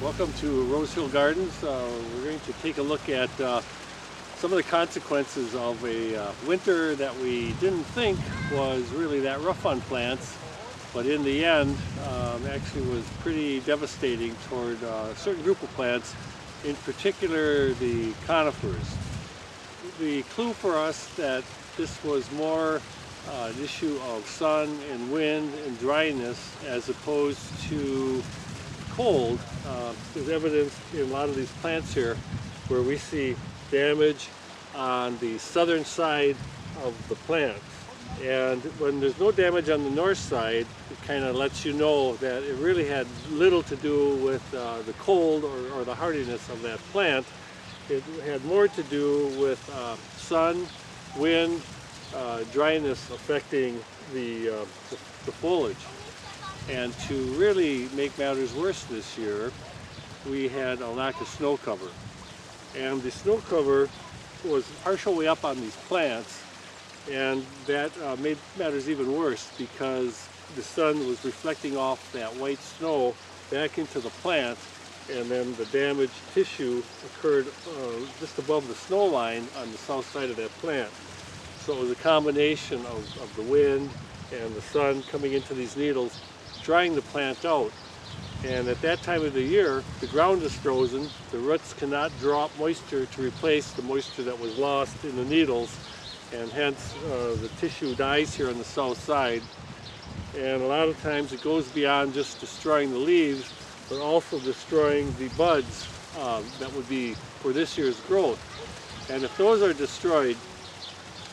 Welcome to Rose Hill Gardens. We're going to take a look at some of the consequences of a winter that we didn't think was really that rough on plants, but in the end actually was pretty devastating toward a certain group of plants, in particular the conifers. The clue for us that this was more an issue of sun and wind and dryness as opposed to cold is evidenced in a lot of these plants here, where we see damage on the southern side of the plants. And when there's no damage on the north side, it kind of lets you know that it really had little to do with the cold or the hardiness of that plant. It had more to do with sun, wind, dryness affecting the foliage. And to really make matters worse this year, we had a lack of snow cover. And the snow cover was partially up on these plants, and that made matters even worse because the sun was reflecting off that white snow back into the plant, and then the damaged tissue occurred just above the snow line on the south side of that plant. So it was a combination of the wind and the sun coming into these needles, drying the plant out. And at that time of the year, the ground is frozen, the roots cannot draw up moisture to replace the moisture that was lost in the needles, and hence the tissue dies here on the south side. And a lot of times it goes beyond just destroying the leaves, but also destroying the buds that would be for this year's growth. And if those are destroyed,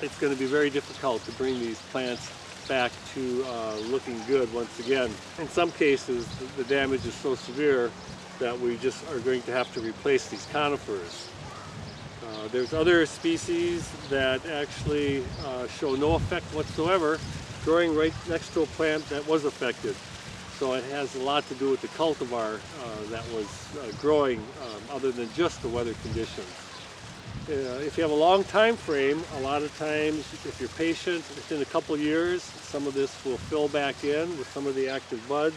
it's going to be very difficult to bring these plants back to looking good once again. In some cases, the damage is so severe that we just are going to have to replace these conifers. There's other species that actually show no effect whatsoever, growing right next to a plant that was affected. So it has a lot to do with the cultivar that was growing other than just the weather conditions. If you have a long time frame, a lot of times, if you're patient, within a couple years, some of this will fill back in with some of the active buds,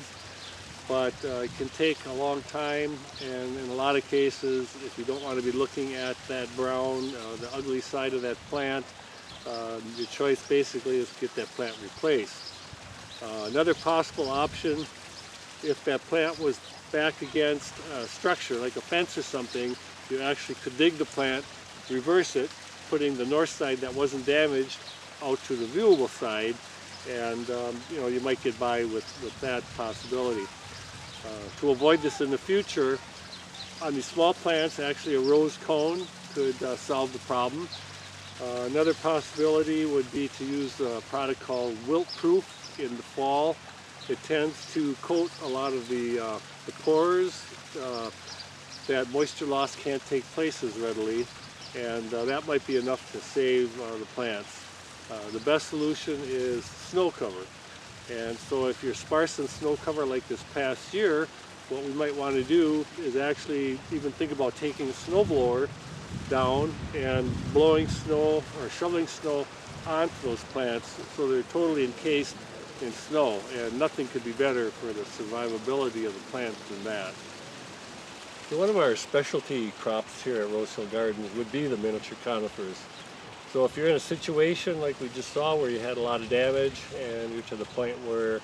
but it can take a long time, and in a lot of cases, if you don't want to be looking at that brown, the ugly side of that plant, your choice basically is to get that plant replaced. Another possible option, if that plant was back against a structure, like a fence or something, you actually could dig the plant, reverse it, putting the north side that wasn't damaged out to the viewable side, and you might get by with that possibility. To avoid this in the future, on these small plants, actually a rose cone could solve the problem. Another possibility would be to use a product called wilt proof in the fall. It tends to coat a lot of the pores that moisture loss can't take place as readily, and that might be enough to save the plants. The best solution is snow cover. And so if you're sparse in snow cover like this past year, what we might want to do is actually even think about taking a snowblower down and blowing snow or shoveling snow onto those plants so they're totally encased in snow, and nothing could be better for the survivability of the plant than that. So one of our specialty crops here at Rose Hill Gardens would be the miniature conifers. So if you're in a situation like we just saw where you had a lot of damage and you're to the point where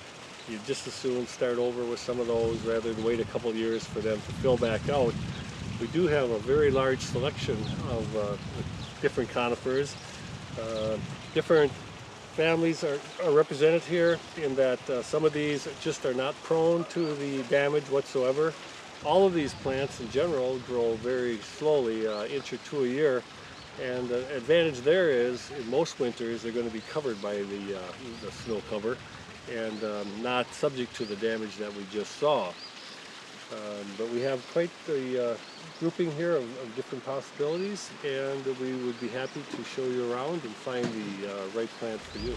you just as soon start over with some of those rather than wait a couple of years for them to fill back out, we do have a very large selection of different conifers. Different families are represented here in that some of these just are not prone to the damage whatsoever. All of these plants in general grow very slowly, inch or two a year, and the advantage there is in most winters they're going to be covered by the snow cover and not subject to the damage that we just saw. But we have quite the grouping here of different possibilities, and we would be happy to show you around and find the right plant for you.